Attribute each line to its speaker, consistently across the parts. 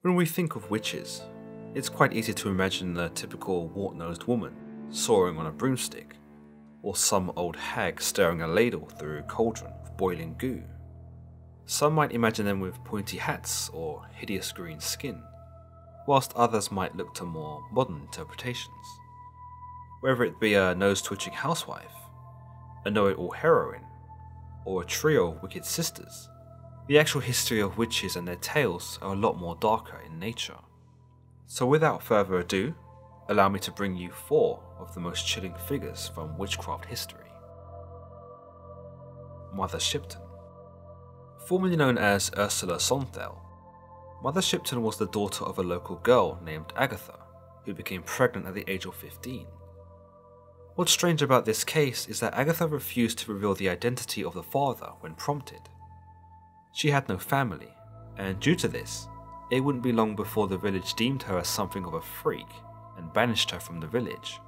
Speaker 1: When we think of witches, it's quite easy to imagine a typical wart-nosed woman soaring on a broomstick, or some old hag stirring a ladle through a cauldron of boiling goo. Some might imagine them with pointy hats or hideous green skin, whilst others might look to more modern interpretations. Whether it be a nose-twitching housewife, a know-it-all heroine, or a trio of wicked sisters, the actual history of witches and their tales are a lot more darker in nature. So without further ado, allow me to bring you 4 of the most chilling figures from witchcraft history. Mother Shipton. Formerly known as Ursula Sonthel, Mother Shipton was the daughter of a local girl named Agatha, who became pregnant at the age of 15. What's strange about this case is that Agatha refused to reveal the identity of the father when prompted. She had no family, and due to this, it wouldn't be long before the village deemed her as something of a freak and banished her from the village.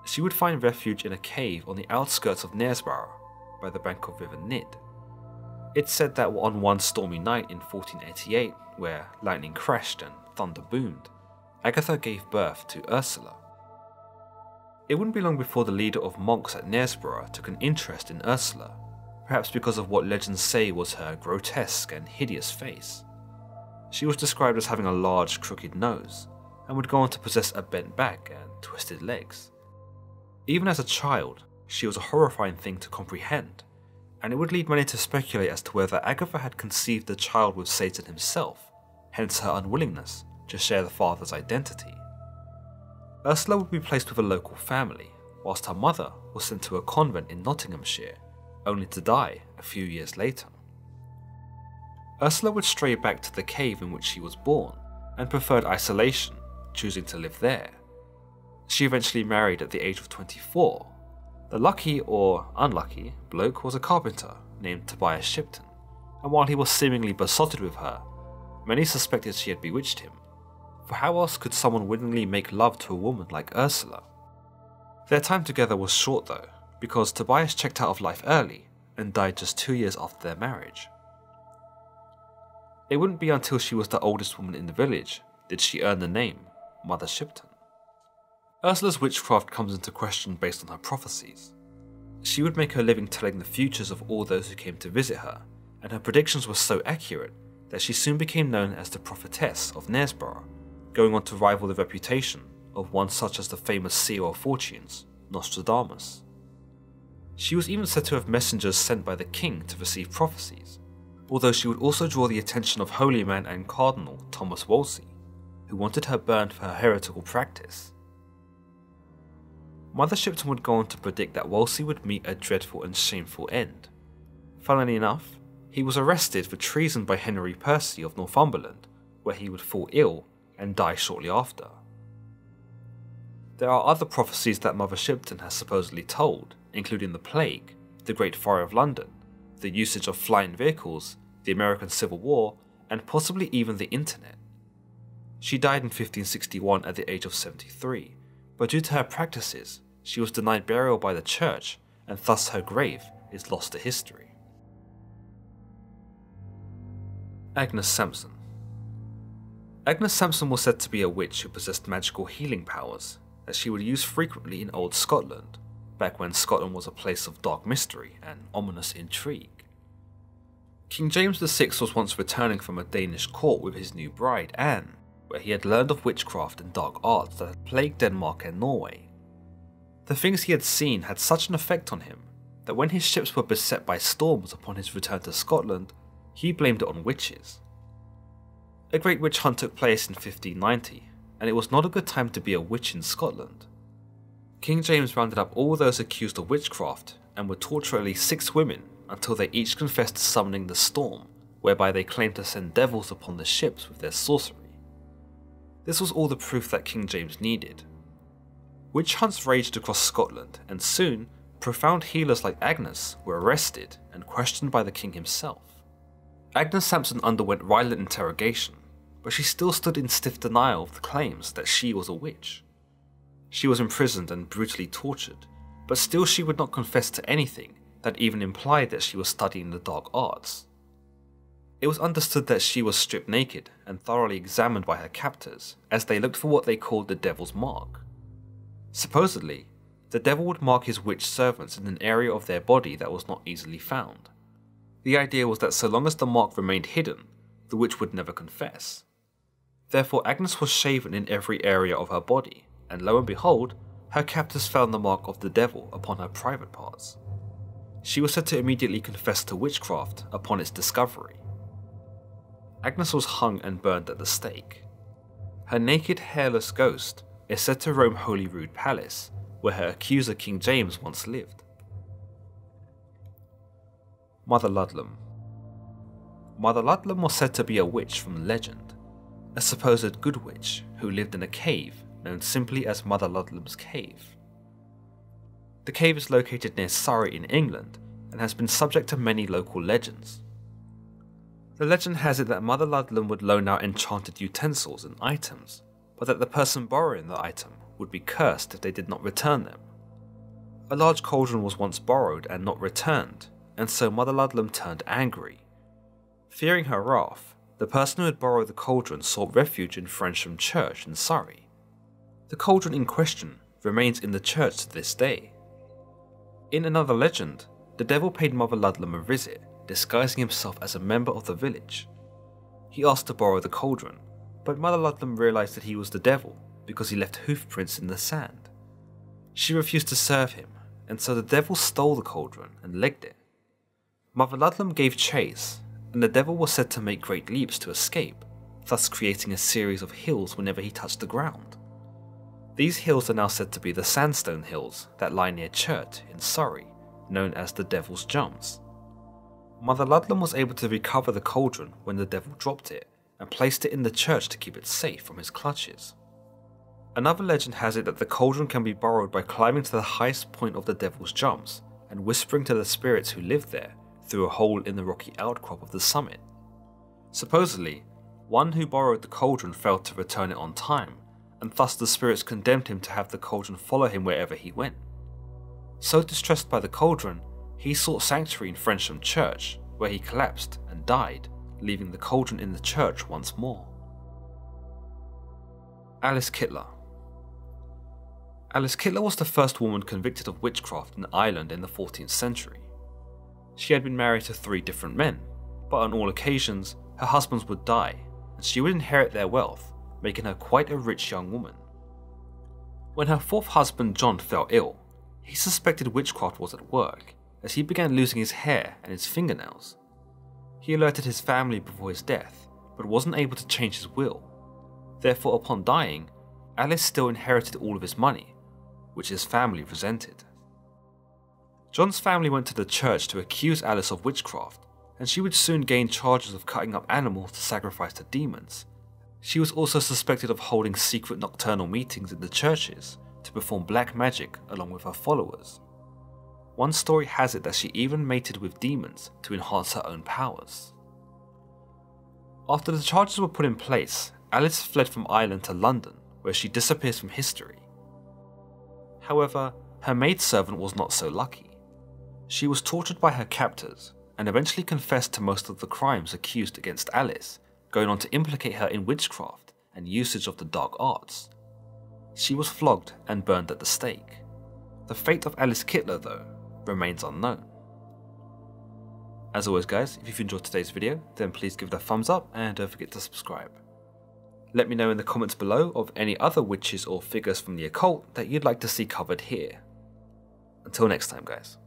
Speaker 1: She would find refuge in a cave on the outskirts of Knaresborough by the bank of River Nid. It's said that on one stormy night in 1488, where lightning crashed and thunder boomed, Agatha gave birth to Ursula. It wouldn't be long before the leader of monks at Knaresborough took an interest in Ursula, perhaps because of what legends say was her grotesque and hideous face. She was described as having a large crooked nose, and would go on to possess a bent back and twisted legs. Even as a child, she was a horrifying thing to comprehend, and it would lead many to speculate as to whether Agatha had conceived the child with Satan himself, hence her unwillingness to share the father's identity. Ursula would be placed with a local family, whilst her mother was sent to a convent in Nottinghamshire, only to die a few years later. Ursula would stray back to the cave in which she was born, and preferred isolation, choosing to live there. She eventually married at the age of 24. The lucky or unlucky bloke was a carpenter named Tobias Shipton, and while he was seemingly besotted with her, many suspected she had bewitched him, for how else could someone willingly make love to a woman like Ursula? Their time together was short though, because Tobias checked out of life early and died just 2 years after their marriage. It wouldn't be until she was the oldest woman in the village did she earn the name Mother Shipton. Ursula's witchcraft comes into question based on her prophecies. She would make her living telling the futures of all those who came to visit her, and her predictions were so accurate that she soon became known as the prophetess of Knaresborough, going on to rival the reputation of one such as the famous seer of fortunes, Nostradamus. She was even said to have messengers sent by the king to receive prophecies, although she would also draw the attention of holy man and Cardinal Thomas Wolsey, who wanted her burned for her heretical practice. Mother Shipton would go on to predict that Wolsey would meet a dreadful and shameful end. Funnily enough, he was arrested for treason by Henry Percy of Northumberland, where he would fall ill and die shortly after. There are other prophecies that Mother Shipton has supposedly told, including the plague, the Great Fire of London, the usage of flying vehicles, the American Civil War, and possibly even the internet. She died in 1561 at the age of 73, but due to her practices, she was denied burial by the church, and thus her grave is lost to history. Agnes Samson. Agnes Samson was said to be a witch who possessed magical healing powers that she would use frequently in old Scotland, back when Scotland was a place of dark mystery and ominous intrigue. King James VI was once returning from a Danish court with his new bride, Anne, where he had learned of witchcraft and dark arts that had plagued Denmark and Norway. The things he had seen had such an effect on him that when his ships were beset by storms upon his return to Scotland, he blamed it on witches. A great witch hunt took place in 1590, and it was not a good time to be a witch in Scotland. King James rounded up all those accused of witchcraft and would torture at least 6 women until they each confessed to summoning the storm, whereby they claimed to send devils upon the ships with their sorcery. This was all the proof that King James needed. Witch hunts raged across Scotland, and soon, profound healers like Agnes were arrested and questioned by the king himself. Agnes Samson underwent violent interrogation, but she still stood in stiff denial of the claims that she was a witch. She was imprisoned and brutally tortured, but still she would not confess to anything that even implied that she was studying the dark arts. It was understood that she was stripped naked and thoroughly examined by her captors as they looked for what they called the devil's mark. Supposedly, the devil would mark his witch servants in an area of their body that was not easily found. The idea was that so long as the mark remained hidden, the witch would never confess. Therefore, Agnes was shaven in every area of her body, and lo and behold, her captors found the mark of the devil upon her private parts. She was said to immediately confess to witchcraft upon its discovery. Agnes was hung and burned at the stake. Her naked, hairless ghost is said to roam Holyrood Palace, where her accuser King James once lived. Mother Ludlum. Mother Ludlum was said to be a witch from legend, a supposed good witch who lived in a cave known simply as Mother Ludlum's Cave. The cave is located near Surrey in England and has been subject to many local legends. The legend has it that Mother Ludlum would loan out enchanted utensils and items, but that the person borrowing the item would be cursed if they did not return them. A large cauldron was once borrowed and not returned, and so Mother Ludlum turned angry. Fearing her wrath, the person who had borrowed the cauldron sought refuge in Frensham Church in Surrey. The cauldron in question remains in the church to this day. In another legend, the devil paid Mother Ludlum a visit, disguising himself as a member of the village. He asked to borrow the cauldron, but Mother Ludlum realised that he was the devil because he left hoof prints in the sand. She refused to serve him, and so the devil stole the cauldron and legged it. Mother Ludlum gave chase, and the devil was said to make great leaps to escape, thus creating a series of hills whenever he touched the ground. These hills are now said to be the sandstone hills that lie near Churt in Surrey, known as the Devil's Jumps. Mother Ludlum was able to recover the cauldron when the devil dropped it and placed it in the church to keep it safe from his clutches. Another legend has it that the cauldron can be borrowed by climbing to the highest point of the Devil's Jumps and whispering to the spirits who live there through a hole in the rocky outcrop of the summit. Supposedly, one who borrowed the cauldron failed to return it on time, and thus the spirits condemned him to have the cauldron follow him wherever he went. So distressed by the cauldron, he sought sanctuary in Frensham Church, where he collapsed and died, leaving the cauldron in the church once more. Alice Kittler. Alice Kittler was the first woman convicted of witchcraft in Ireland in the 14th century. She had been married to 3 different men, but on all occasions, her husbands would die, and she would inherit their wealth, making her quite a rich young woman. When her 4th husband John fell ill, he suspected witchcraft was at work, as he began losing his hair and his fingernails. He alerted his family before his death, but wasn't able to change his will. Therefore, upon dying, Alice still inherited all of his money, which his family resented. John's family went to the church to accuse Alice of witchcraft, and she would soon gain charges of cutting up animals to sacrifice to demons. She was also suspected of holding secret nocturnal meetings in the churches to perform black magic along with her followers. One story has it that she even mated with demons to enhance her own powers. After the charges were put in place, Alice fled from Ireland to London, where she disappears from history. However, her maidservant was not so lucky. She was tortured by her captors and eventually confessed to most of the crimes accused against Alice, going on to implicate her in witchcraft and usage of the dark arts. She was flogged and burned at the stake. The fate of Alice Kittler, though, remains unknown. As always guys, if you've enjoyed today's video, then please give it a thumbs up and don't forget to subscribe. Let me know in the comments below of any other witches or figures from the occult that you'd like to see covered here. Until next time guys.